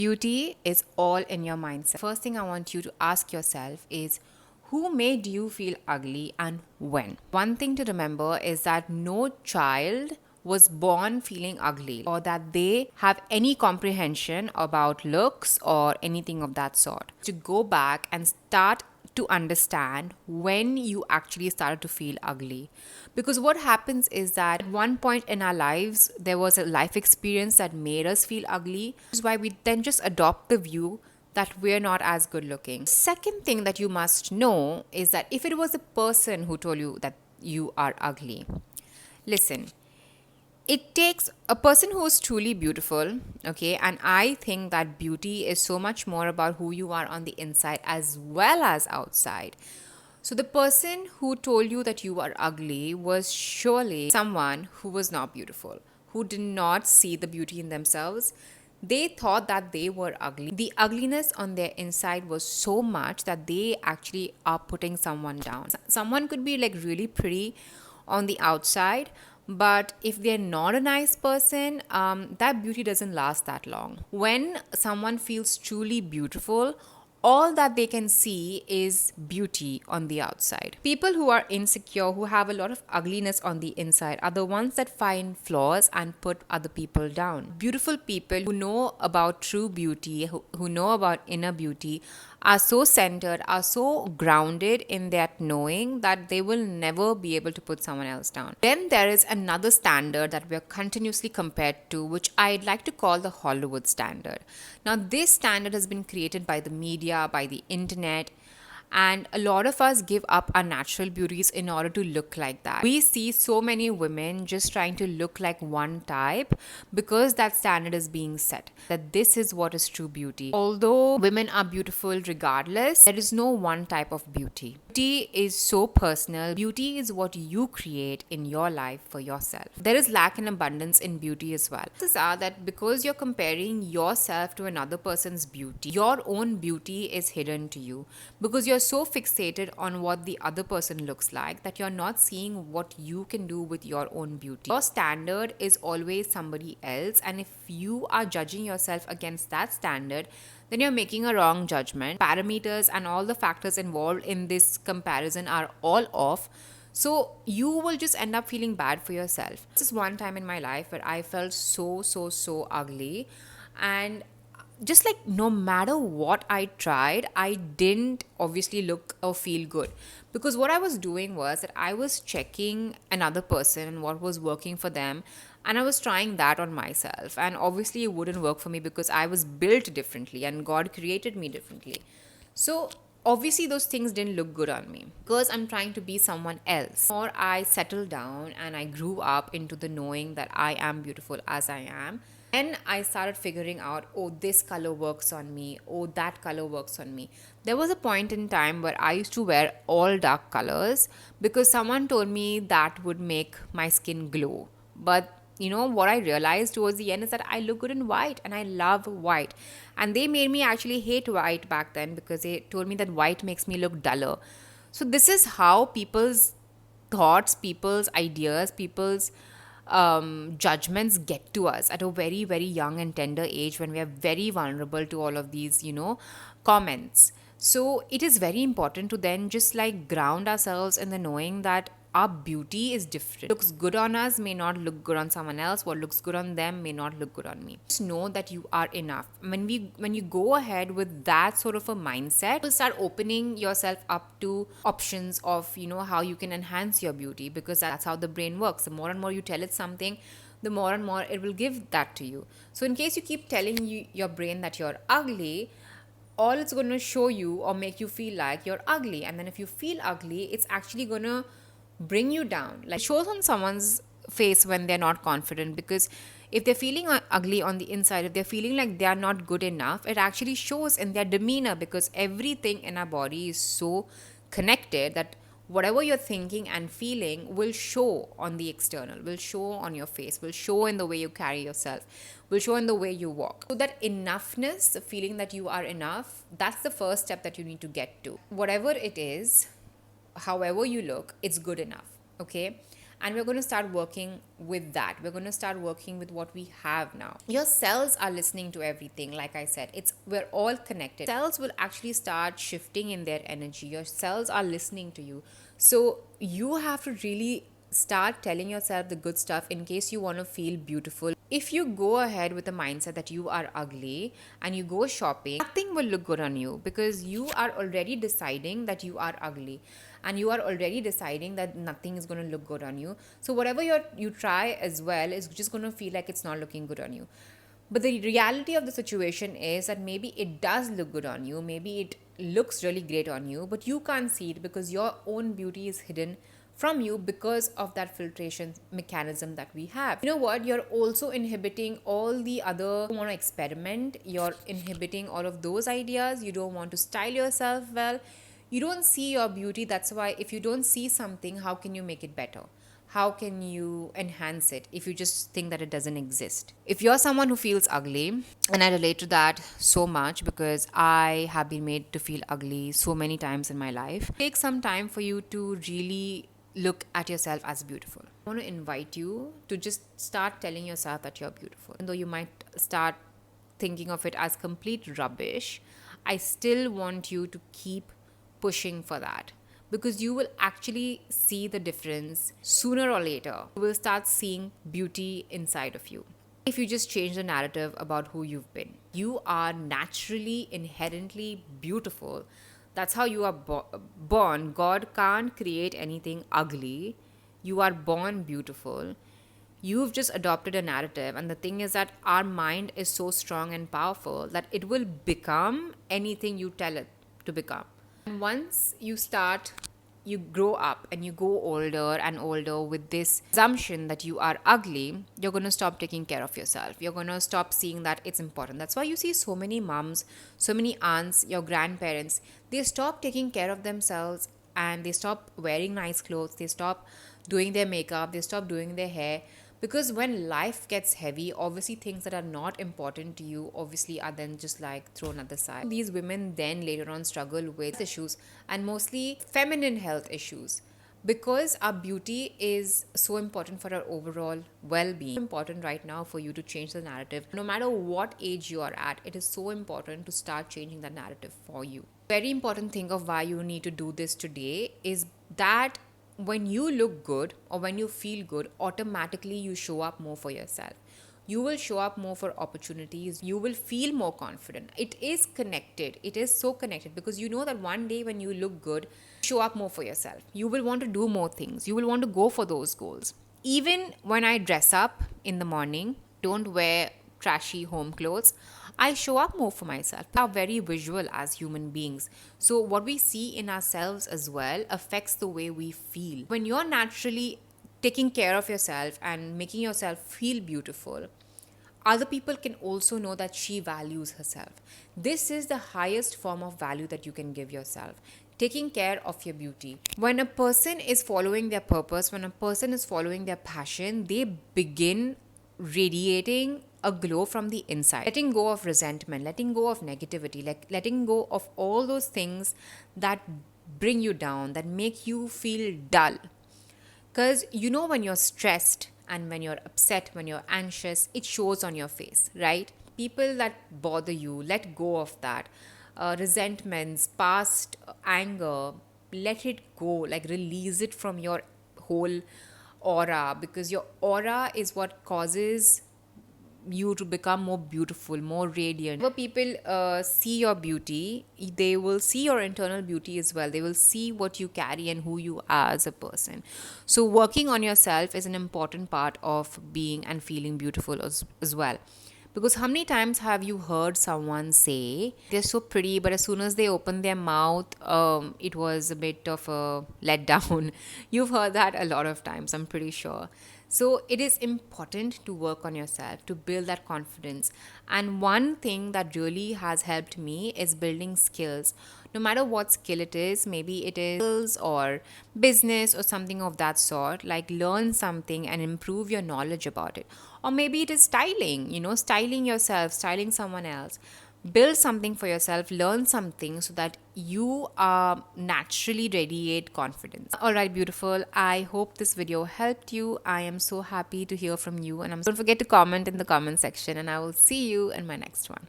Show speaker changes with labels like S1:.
S1: Beauty is all in your mindset. First thing I want you to ask yourself is who made you feel ugly and when? One thing to remember is that no child was born feeling ugly or that they have any comprehension about looks or anything of that sort. To go back and start to understand when you actually started to feel ugly. Because what happens is that at one point in our lives, there was a life experience that made us feel ugly, which is why we then just adopt the view that we're not as good looking. Second thing that you must know is that if it was a person who told you that you are ugly, listen, it takes a person who is truly beautiful, okay, and I think that beauty is so much more about who you are on the inside as well as outside. So the person who told you that you are ugly was surely someone who was not beautiful, who did not see the beauty in themselves. They thought that they were ugly. The ugliness on their inside was so much that they actually are putting someone down. Someone could be like really pretty on the outside, but if they're not a nice person, that beauty doesn't last that long. When someone feels truly beautiful, all that they can see is beauty on the outside. People who are insecure, who have a lot of ugliness on the inside, are the ones that find flaws and put other people down. Beautiful people who know about true beauty, who know about inner beauty, are so centered, are so grounded in that knowing that they will never be able to put someone else down. Then there is another standard that we are continuously compared to, which I'd like to call the Hollywood standard. Now, this standard has been created by the media, by the internet, and a lot of us give up our natural beauties in order to look like that. We see so many women just trying to look like one type because that standard is being set, that this is what is true beauty. Although women are beautiful regardless, there is no one type of beauty. Beauty is so personal. Beauty is what you create in your life for yourself. There is lack and abundance in beauty as well. This are that because you're comparing yourself to another person's beauty, your own beauty is hidden to you because you're so fixated on what the other person looks like that you're not seeing what you can do with your own beauty. Your standard is always somebody else, and if you are judging yourself against that standard, then you're making a wrong judgment. Parameters and all the factors involved in this comparison are all off. So you will just end up feeling bad for yourself. This is one time in my life where I felt so ugly, and just like no matter what I tried, I didn't obviously look or feel good. Because what I was doing was that I was checking another person and what was working for them, and I was trying that on myself. And obviously, it wouldn't work for me because I was built differently and God created me differently. So, obviously, those things didn't look good on me because I'm trying to be someone else. Or I settled down and I grew up into the knowing that I am beautiful as I am. Then I started figuring out, oh, this color works on me, oh, that color works on me. There was a point in time where I used to wear all dark colors because someone told me that would make my skin glow. But what I realized towards the end is that I look good in white and I love white. And they made me actually hate white back then because they told me that white makes me look duller. So this is how people's thoughts, people's ideas, people's judgments get to us at a very young and tender age when we are very vulnerable to all of these comments. So it is very important to then just like ground ourselves in the knowing that our beauty is different. What looks good on us may not look good on someone else. What looks good on them may not look good on me. Just know that you are enough. When you go ahead with that sort of a mindset, you'll start opening yourself up to options of how you can enhance your beauty, because that's how the brain works. The more and more you tell it something, the more and more it will give that to you. So in case you keep telling your brain that you're ugly, all it's going to show you or make you feel like you're ugly. And then if you feel ugly, it's actually going to bring you down. Like, it shows on someone's face when they're not confident, because if they're feeling ugly on the inside, if they're feeling like they are not good enough, it actually shows in their demeanor, because everything in our body is so connected that whatever you're thinking and feeling will show on the external, will show on your face, will show in the way you carry yourself, will show in the way you walk. So that enoughness, the feeling that you are enough, that's the first step that you need to get to. Whatever it is, however you look, it's good enough, okay? And we're going to start working with that. We're going to start working with what we have now. Your cells are listening to everything. Like I said, we're all connected. Cells will actually start shifting in their energy. Your cells are listening to you. So you have to really start telling yourself the good stuff in case you want to feel beautiful. If you go ahead with the mindset that you are ugly and you go shopping, nothing will look good on you because you are already deciding that you are ugly, and you are already deciding that nothing is going to look good on you. So whatever you try as well is just going to feel like it's not looking good on you. But the reality of the situation is that maybe it does look good on you, maybe it looks really great on you, but you can't see it because your own beauty is hidden from you because of that filtration mechanism that we have. You know what? You're also inhibiting all the other, you want to experiment, you're inhibiting all of those ideas, you don't want to style yourself well, you don't see your beauty. That's why if you don't see something, how can you make it better? How can you enhance it if you just think that it doesn't exist? If you're someone who feels ugly, and I relate to that so much because I have been made to feel ugly so many times in my life, take some time for you to really look at yourself as beautiful. I want to invite you to just start telling yourself that you're beautiful. Even though you might start thinking of it as complete rubbish, I still want you to keep pushing for that, because you will actually see the difference sooner or later. You will start seeing beauty inside of you. If you just change the narrative about who you've been, you are naturally, inherently beautiful. That's how you are born. God can't create anything ugly. You are born beautiful. You've just adopted a narrative, and the thing is that our mind is so strong and powerful that it will become anything you tell it to become. And once you grow up and you go older and older with this assumption that you are ugly, you're going to stop taking care of yourself. You're going to stop seeing that it's important. That's why you see so many moms, so many aunts, your grandparents, they stop taking care of themselves and they stop wearing nice clothes, they stop doing their makeup, they stop doing their hair. Because when life gets heavy, obviously things that are not important to you obviously are then just like thrown at the side. These women then later on struggle with issues, and mostly feminine health issues, because our beauty is so important for our overall well-being. It's important right now for you to change the narrative. No matter what age you are at, it is so important to start changing the narrative for you. Very important thing of why you need to do this today is that when you look good or when you feel good, automatically you show up more for yourself. You will show up more for opportunities. You will feel more confident. It is connected. It is so connected, because you know that one day when you look good, show up more for yourself. You will want to do more things. You will want to go for those goals. Even when I dress up in the morning, don't wear trashy home clothes, I show up more for myself. We are very visual as human beings. So what we see in ourselves as well affects the way we feel. When you're naturally taking care of yourself and making yourself feel beautiful, other people can also know that she values herself. This is the highest form of value that you can give yourself. Taking care of your beauty. When a person is following their purpose, when a person is following their passion, they begin radiating a glow from the inside. Letting go of resentment, letting go of negativity, like letting go of all those things that bring you down, that make you feel dull. Because you know, when you're stressed and when you're upset, when you're anxious, it shows on your face, right? People that bother you, let go of that. Resentments, past anger, let it go, like release it from your whole aura, because your aura is what causes you to become more beautiful, more radiant. Whenever people see your beauty, they will see your internal beauty as well. They will see what you carry and who you are as a person. So working on yourself is an important part of being and feeling beautiful as well. Because how many times have you heard someone say they're so pretty, but as soon as they open their mouth, it was a bit of a letdown? You've heard that a lot of times, I'm pretty sure. So it is important to work on yourself, to build that confidence. And one thing that really has helped me is building skills. No matter what skill it is, maybe it is skills or business or something of that sort, like learn something and improve your knowledge about it. Or maybe it is styling, styling yourself, styling someone else. build something for yourself, learn something so that you naturally radiate confidence. All right, beautiful. I hope this video helped you. I am so happy to hear from you, and don't forget to comment in the comment section, and I will see you in my next one.